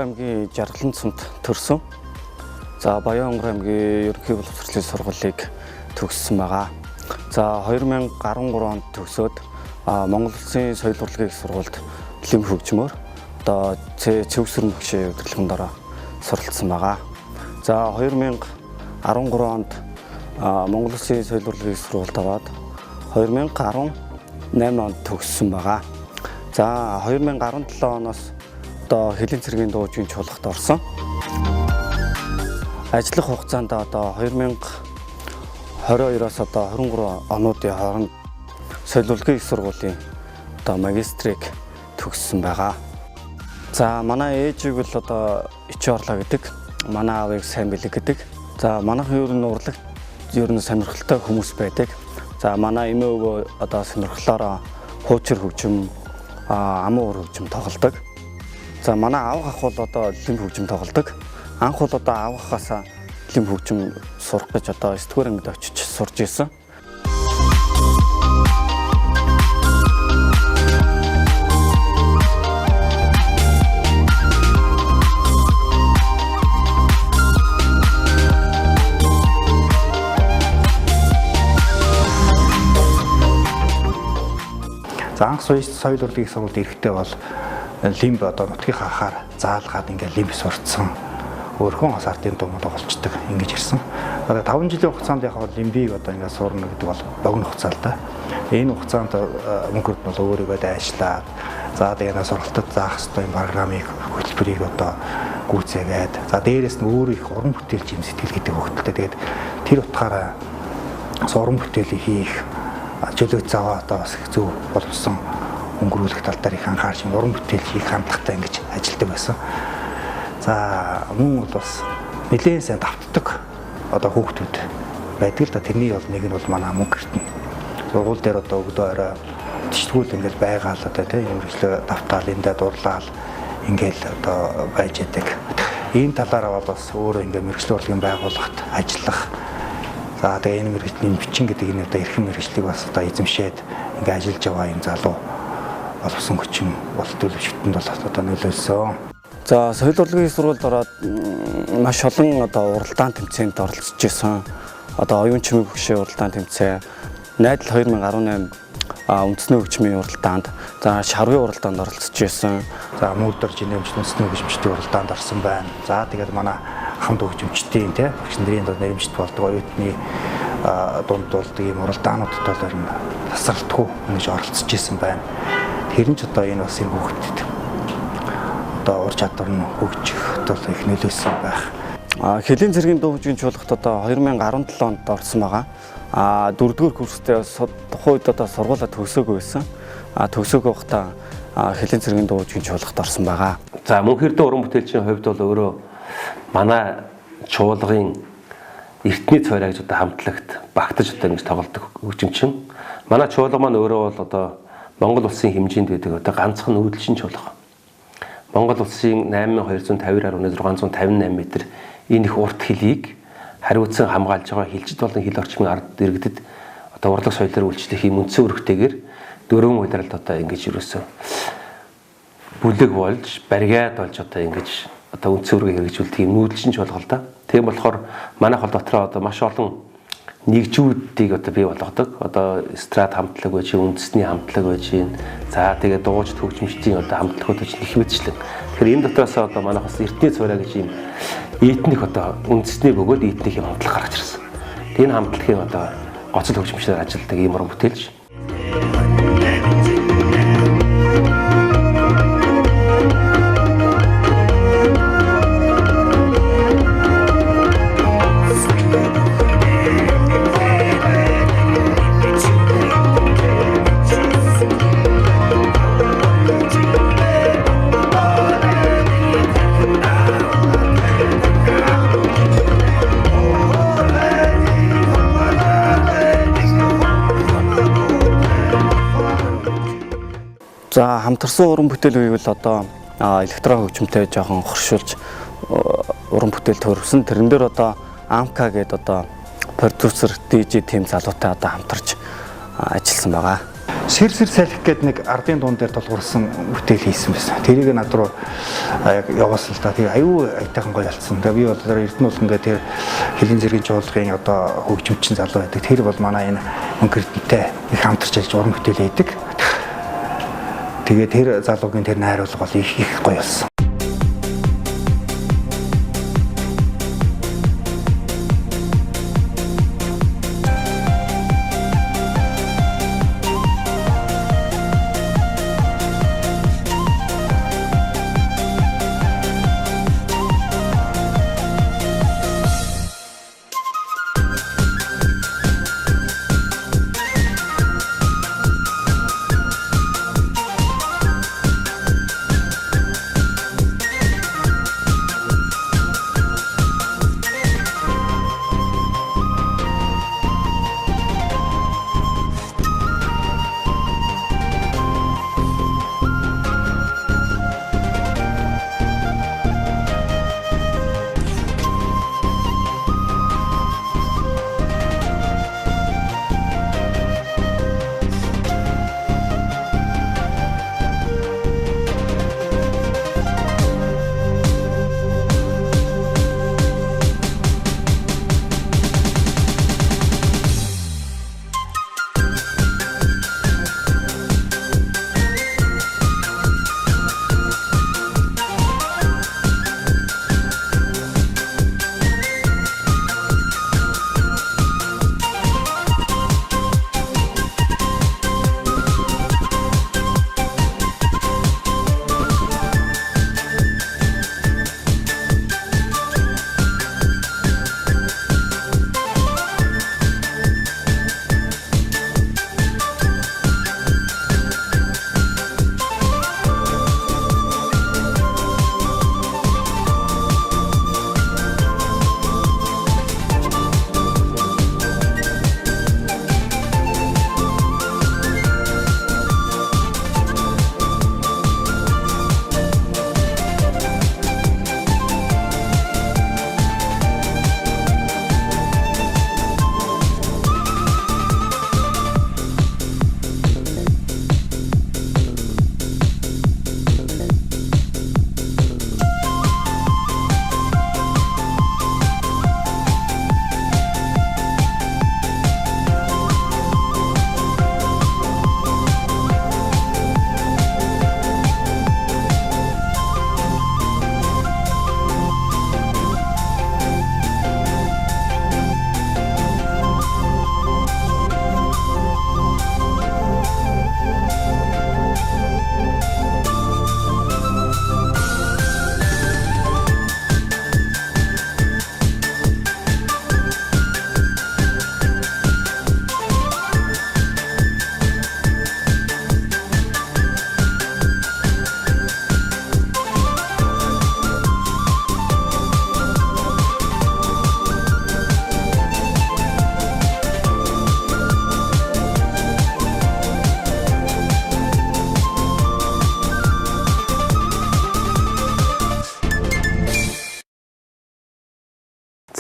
аймгийн Жаргалан цумд төрсөн. За Баянгар аймгийн ерөнхий боловсролын сургуулийг төгссөн байгаа. За 2013 онд төгсөөд Монгол Улсын соёл урлагийн их сургуульд лим хөгжмөөр одоо цэвсэрэн багшийн удирдлагын суралцсан байгаа. За 2013 онд Монгол Улсын соёл урлагийн их сургуульд аваад 2018 онд төгссөн байгаа. За 2017 оноос одоо Хэлэн цэргийн дуужийн чуулгад орсон. Ажиллах хугацаанд одоо 2022-оос одоо 23 онуудын хооронд соёл урлагийн их сургуулийн одоо магистрийг төгссөн байгаа. За манай ээжийг бол одоо ичи орлоо гэдэг. Манай аавыг сайн бэлэг гэдэг. За манайхан ер нь урлагт ер нь сонирхолтой хүмүүс байдаг. За манай эмээ өвөө одоо сонирхлоороо хуучир хөгжим, амуу уур хөгжим тоглодог. За манай аав ах бол одоо лим хөгжим тоглодог. Анх бол одоо аав ахаасаа лим хөгжим сурах гэж одоо 9-р ангид очиж сурж исэн. За анх соёл урлагийн сургуульд ирэхдээ бол лимб одоо нутгийн хахаар заалгаад ингээд лимб сурцсан. Өөрхөн хас ардын дуум тоглолцдог ингэж ирсэн. Одоо 5 жилийн хугацаанд яг лимбийг одоо ингээд сурна гэдэг бол богино хугацаа л да. Энэ хугацаанд мөнгөд бол өөрийгөө дайшлаад за тэгээд сургалтад заах ёстой программыг хөтөлбөрийг одоо гүйцээгээд за дээрэс нь өөрөө их уран бүтээлч юм сэтгэл гэдэг хөвгөлтэй тэгээд тэр утгаараа уран бүтээлийг хийх чөлөөт заваа одоо бас их зөв боловсон өнгөрүүлэх тал дээр их анхаарч уран бүтээл хийх хандлагатай ингэж ажилладаг байсан. За мөн бол бас нэлээд сайн давтдаг одоо хүүхдүүд байдаг л да. Тэрний бол нэг нь бол манай мөнгө гэртэн. Сургууль дээр одоо өгдөө орой тэтгүүл ингээд байгаа л одоо тийм юмчлээ давтаал эндээ дурлал ингээд одоо байж идэг. Энэ талаараа бол бас өөрөө ингээд мэргэжлийн урлагийн байгууллагт ажиллах. За тэгээ энэ мэргэжлийн бичин гэдэг энэ одоо эрхэм мэргэжлийг бас одоо эзэмшээд ингээд ажиллаж байгаа юм залуу боловсон хүчин бол төлөвшөлтөнд бол одоо нөлөөлсөн. За соёл урлагийн сургуульд ороод маш олон одоо уралдаан тэмцээнд оролцож исэн. Одоо оюун чимээ бүгшээ уралдаан тэмцээн, найдал 2018 үндэсний хөгжмийн уралдаанд, за шарвын уралдаанд оролцож исэн. За мөрдөр жинэмч үндэсний хөгжмчдийн уралдаанд орсон байна. За тэгээд манай хамт хөгжмчдийн тий багш нарын дунд нэрмжт болдог оюутны дунд болдог ийм уралдаануудад бол ер нь тасралтгүй ингэж оролцож исэн байна. Тэр нь ч одоо энэ бас энэ хүүхдэд одоо ур чадвар нь хөгжих бол их нөлөөсөн байх. Хэлэн цэргийн дуужийн чуулгад одоо 2017 онд орсон байгаа. 4-р курстэй тухайн үед одоо сургуулаа төгсөөгүй байсан. Төгсөөгүй байхдаа Хэлэн цэргийн дуужийн чуулгад орсон байгаа. За мөн хэрдээ уран бүтээлчийн хувьд бол өөрөө манай чуулгын эртний цорай гэж одоо хамтлагт багтаж одоо ингэж тоглодог хөгжимчин. Манай чуулга маань өөрөө бол одоо Монгол улсын хэмжээнд байдаг одоо ганцхан нүүдэлчин чуулга. Монгол улсын 8250-658 м энэ их урт хөлийг хариуцсан хамгаалж байгаа хилжид болон хил орчмын ард иргэдэд одоо урлаг соёлоор үйлчлэх юм үндсэн өргөтэйгээр дөрвөн удиралд одоо ингэж юусэн бүлэг болж баригад болж одоо ингэж одоо үндсэн өргөийг хэрэгжүүлдэг юм нүүдэлчин чуулга л да. Тийм болохоор манай хол дотроо одоо маш олон нэгжүүдийг одоо бий болгодог. Одоо эстрад хамтлаг байж, үндэсний хамтлаг байж, за тэгээд дуужид хөгжимчдийн одоо хамтлагууд байж их мэдчлэн. Тэгэхээр энэ дотроос одоо манайхаас эртний цорай гэж юм этник одоо үндэсний бөгөөд этник юм хамтлаг гарч ирсэн. Энэ хамтлагийн одоо гоцол хөгжимчдээр ажилладаг ийм уран бүтээлч. За хамтарсан уран бүтээл гэвэл одоо электрон хөгжимтэй жоохон хоршуулж уран бүтээл төрөвсөн. Тэрэн дээр одоо Амка гэдэг одоо продюсер DJ team залуутай одоо хамтарч ажилласан байгаа. Сэр салхи гэдэг нэг ардын дуун дээр тулгуурсан бүтээл хийсэн байсан. Тэрийг над руу яг явуулсан л да. Тэгээ аюу айтайхан гоё алдсан. Тэгээ би бол Эрдэнэ бол ингээд тэр хилийн зэргийн чуулгын одоо хөгжимчин залуу байдаг. Тэр бол манай энэ мөнгөрдөнтэй их хамтарч ажиллаж уран бүтээл хийдэг. Тэгээ тэр залуугийн тэр найруулга бол их гоё болсон.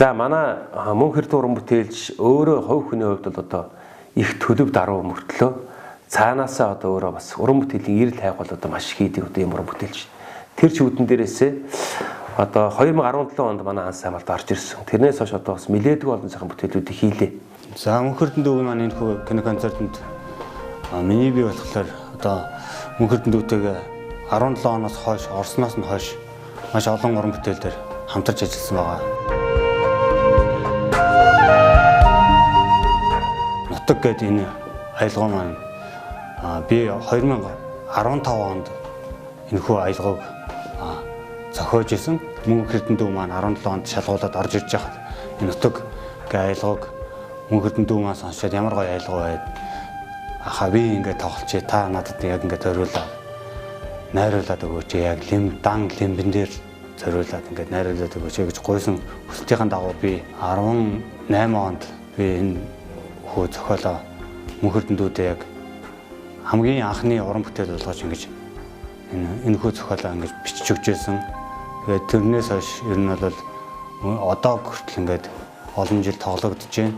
За манай мөн хэрдэн уран бүтээлч өөрөө хувь хүний хувьд бол одоо их төлөв даруй мөртлөө цаанаасаа одоо өөрөө бас уран бүтээлийн эрэл хайх бол одоо маш хийдэг одоо юм уран бүтээлч. Тэр чигүүдэн дээрээсээ одоо 2017 онд манай анс хамаалт орж ирсэн. Тэрнээс хойш одоо бас нэлээдгүй олон сайхан бүтээлүүдийг хийлээ. За мөн хэрдэн дүүгийн маань энэ хүү киноконцертод миний бий болохоор одоо мөн хэрдэн дүүтэйгээ 17 оноос хойш орсноос нь хойш маш олон уран бүтээл дээр хамтарч ажилласан байгаа. Нутаг гэдэг энэ аялгаа маань би 2015 онд энэ хүү аялгыг зохиож исэн. Мөн хэрдэн дүү маань 17 онд шалгуулад орж ирж байхад энэ нутаг гэ аялгыг мөн хэрдэн дүү маань сонсоод ямар гоё аялгаа байд. Аха би ингээд тоглолч та надад яг ингээд зориулаад найруулад өгөөч яг дан лимбэн дээр зориулаад ингээд найруулад өгөөч гэж гойсон хүсэлтийн дагуу би 18 онд би энэ хөө зохиолоо мөн хэрдэн дүүтэй яг хамгийн анхны уран бүтээл болгож ингэж энэ хөө зохиолоо ингэж бичиж өгч байсан. Тэгээд тэрнээс хойш ер нь бол одоо хүртэл ингээд олон жил тоглогдож байна.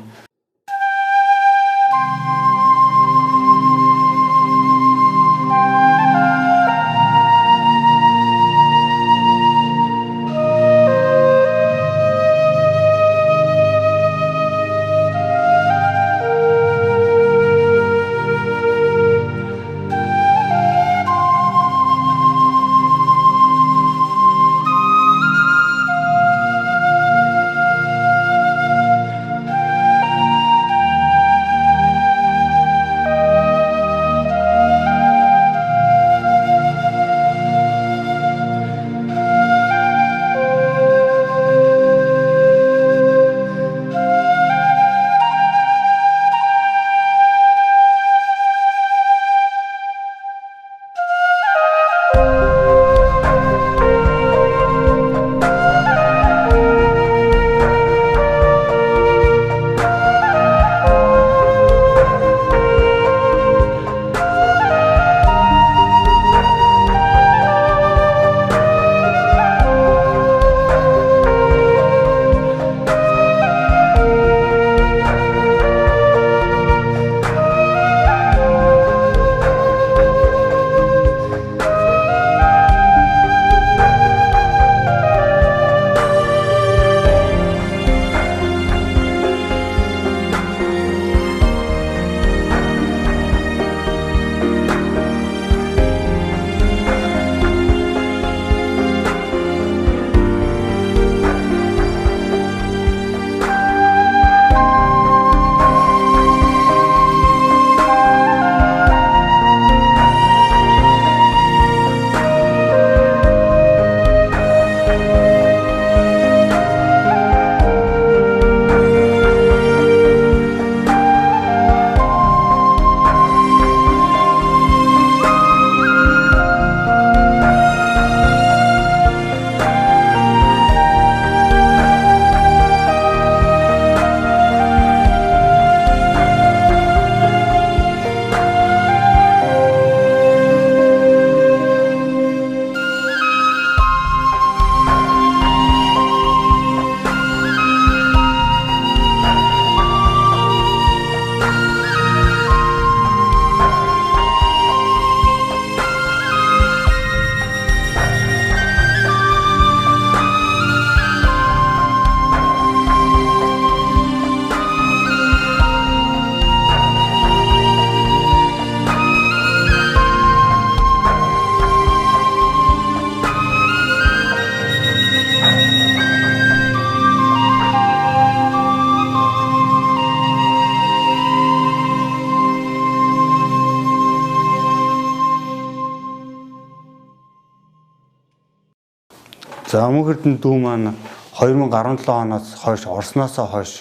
За Мөнх Эрдэнэ дүү маань 2017 оноос хойш орсноосоо хойш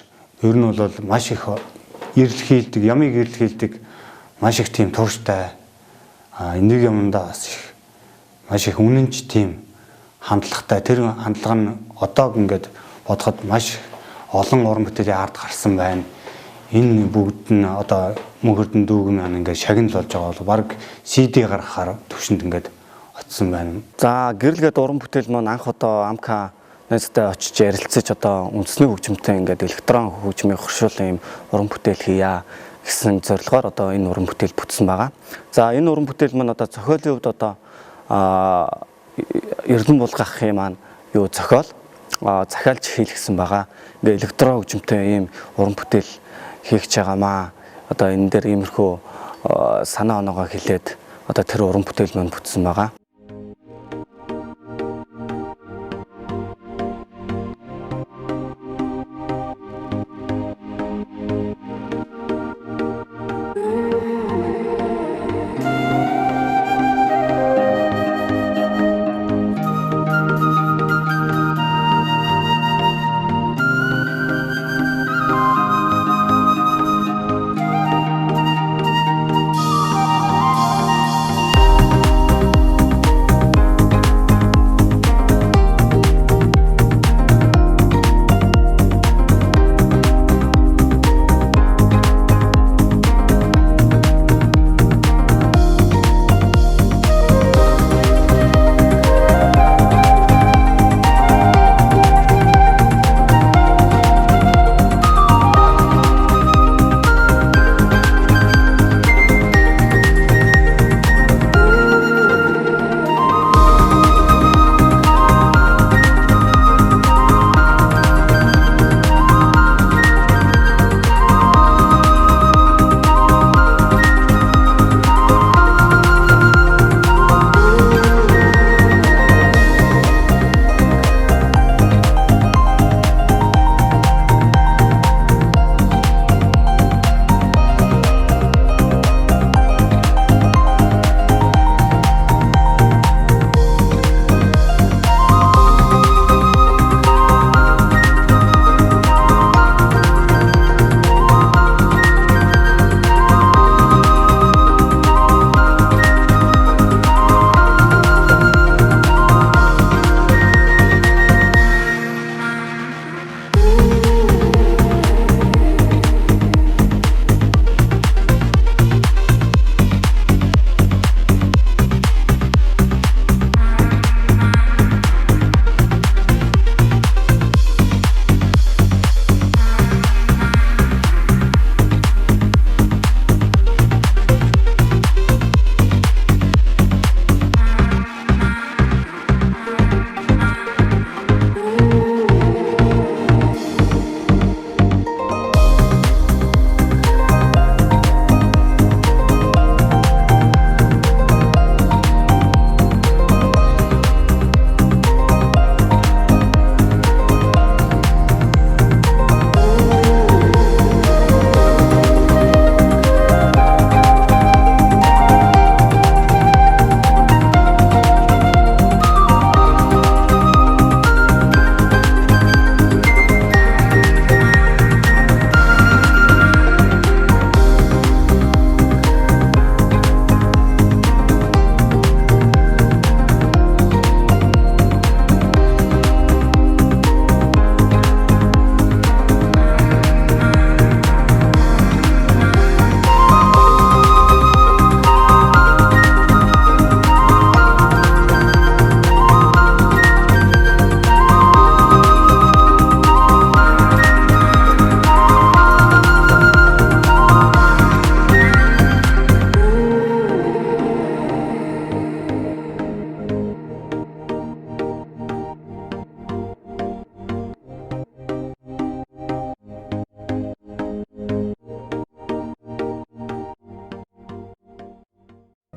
ер нь бол маш их ирэл хийлдэг, ямыг ирэл хийлдэг маш их тийм тууштай энийг юмдаа бас их маш их үнэнч тийм хандлагатай. Тэр хандлага нь одоо ингээд бодоход маш олон уран бүтээлийн ард гарсан байна. Энэ бүгд нь одоо Мөнх Эрдэнэ дүүг маань ингээд шагнал болж байгаа бол баг CD гаргахаар төвшөнд ингээд очсон байна. За гэрэлгээд уран бүтээл маань анх одоо АМК найзтай очиж ярилцаж одоо үндэсний хөгжимтэй ингээд электрон хөгжмийн хоршуулсан юм уран бүтээл хийя гэсэн зорилгоор одоо энэ уран бүтээл бүтсэн байгаа. За энэ уран бүтээл маань одоо зохиолын хувьд одоо Эрдэнэ булгахын маань юу зохиол захиалж хийлгсэн байгаа. Ингээ электрон хөгжимтэй ийм уран бүтээл хийх гэж байгаамаа. Одоо энэ дээр иймэрхүү санаа оноогоо хэлээд одоо тэр уран бүтээл маань бүтсэн байгаа.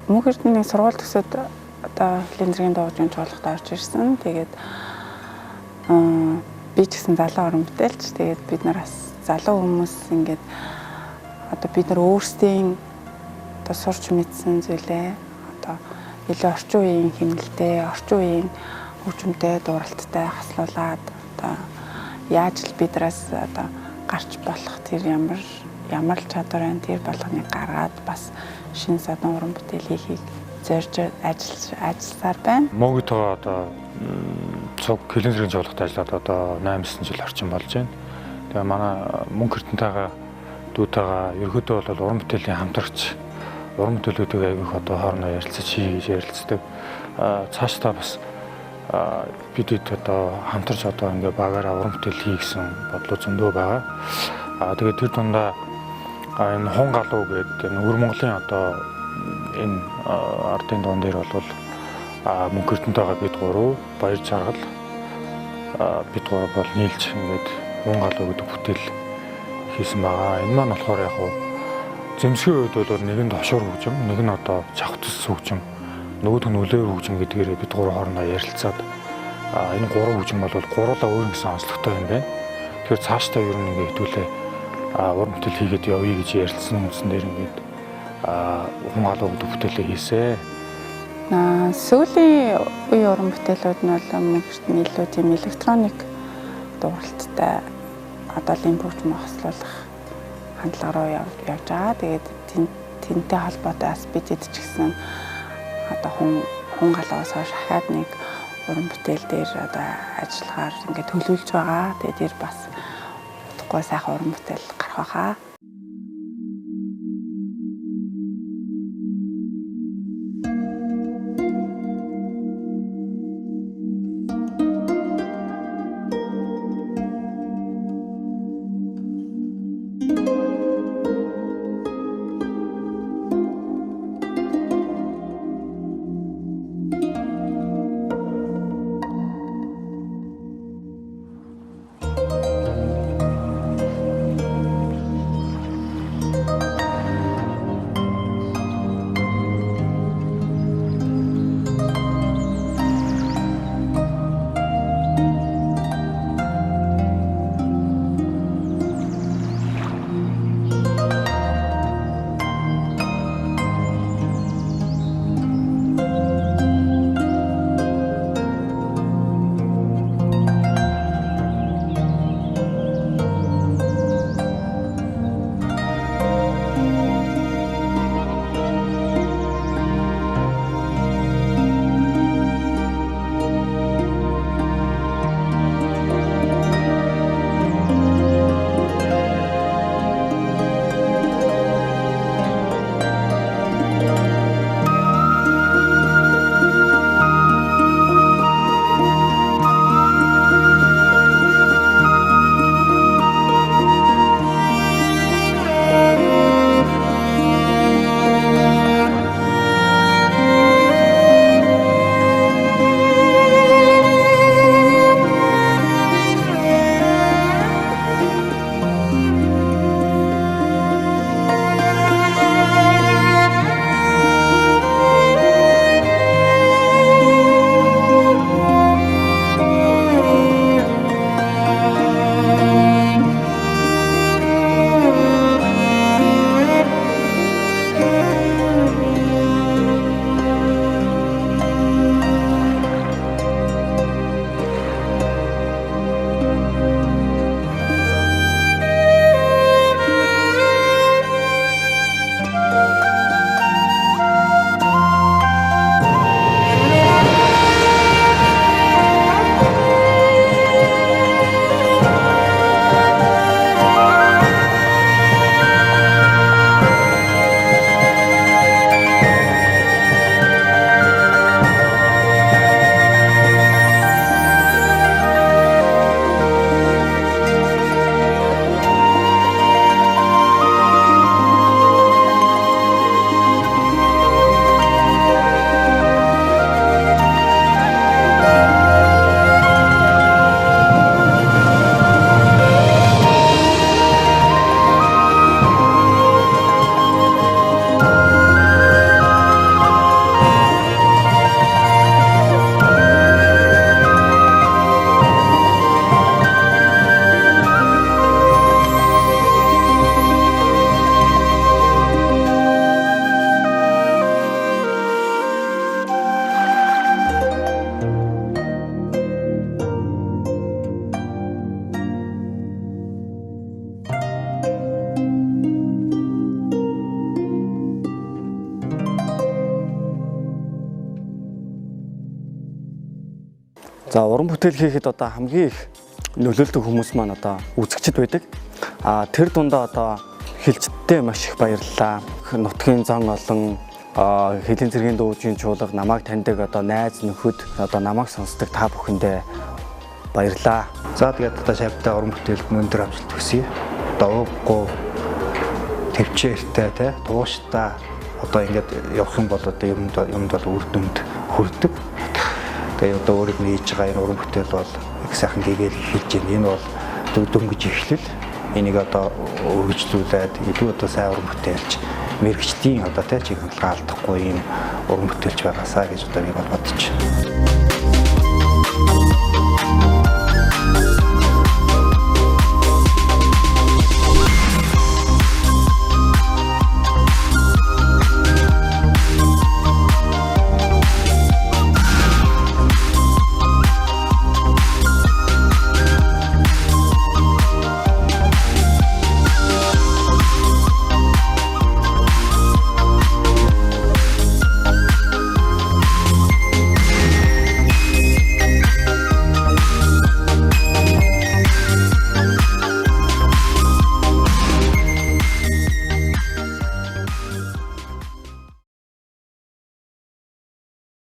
Мөнх Эрдэнэ сургууль төсөөд одоо Линзэргийн дуугчийн цоолоход орж ирсэн. Тэгээд би ч гэсэн залуу орон бүтээлч. Тэгээд бид нар бас залуу хүмүүс ингээд одоо бид нар өөрсдийн одоо сурч мэдсэн зүйлээ одоо илүү орчин үеийн хэмнэлтэй, орчин үеийн хөгжмөнтэй дууралттай хаслуулаад одоо яаж л бидраас одоо гарч болох тэр ямар л чадвар байна тэр болгоныг гаргаад бас шинэ садан уран бүтээл хийхийг зорж ажилласаар байна. Могитоо одоо цуг хилэн зэргийн жуулахад ажиллаад одоо 8-9 жил орчин болж байна. Тэгээ манай мөнгө эрдэнтэйгээ дүүтэйгээ ерөөдөө бол уран бүтээлийн хамтрагч уран бүтээлүүдийг аявих одоо хоорондоо ярилцаж хийж ярилцдаг. Цаашдаа бас бид одоо хамтарч одоо ингээ багаараа уран бүтээл хий гэсэн бодлоо зөндөө байгаа. Тэгээд тэр дундаа энэ Хун галуу гэдэг энэ Өвөр Монголын одоо энэ ардын дуун дээр бол мөнгө эрдэнтэйгээ бид гурав баяр жаргал бид гурав бол нийлж ингээд Хун галуу гэдэг бүтээл хийсэн байгаа. Энэ маань болохоор яг хуу зэмсгийн үед бол нэг нь товшуур хөгжим, нэг нь одоо чавхтс хөгжим, нөгөөх нь үлээр хөгжим гэдгээр бид гурав хоорондоо ярилцаад энэ гурван хөгжим бол гурлаа өөр нэгэн онцлогтой юм байна. Тэгэхээр цаашдаа ер нь ингээд хэдүүлээ уран бүтээл хийгээд явъя гэж ярилцсан үндсэн дээр ингээд Хун галуу гэдэг бүтээлээ хийсэ. Сүүлийн үеийн уран бүтээлүүд нь бол мөнгөний илүү тийм электроник дууралттай одоо лимб хөгжим хослуулах хандлага руу явж байгаа. Тэгээд тэнтэй холбоотой бас бидэд ч гэсэн одоо Хун галуугаас хойш ахаад нэг уран бүтээл дээр одоо ажиллагаар ингээд төлөвлөж байгаа. Тэгээд тэр бас утгагүй сайхан уран бүтээл гарах байхаа. За уран бүтээл хийхэд одоо хамгийн их нөлөөлдөг хүмүүс маань одоо үзэгчд байдаг. Тэр дундаа одоо хэлцдэгтэй маш их баярлалаа. Нутгийн зан олон хэлийн цэргийн дуучин чуулга намайг таньдаг одоо найз нөхөд одоо намайг сонсдог та бүхэндээ баярлалаа. За тэгээд одоо шавьтай уран бүтээлд өндөр амжилт хүсье. Одоо ууггүй төвчээртэй те тууштай одоо ингээд явах юм бол одоо юмд бол үр дүнд хүрдэг. Тэгээд одоо өөрөө хийж байгаа энэ уран бүтээл бол их сайхан гээгээл хийж байна. Энэ бол дөнгөж эхлэл. Энийг одоо өргөжлүүлээд илүү одоо сайн уран бүтээлч мэрэгчдийн одоо те чиглэл алдахгүй юм уран бүтээлч байгаасаа гэж одоо би бодож байна.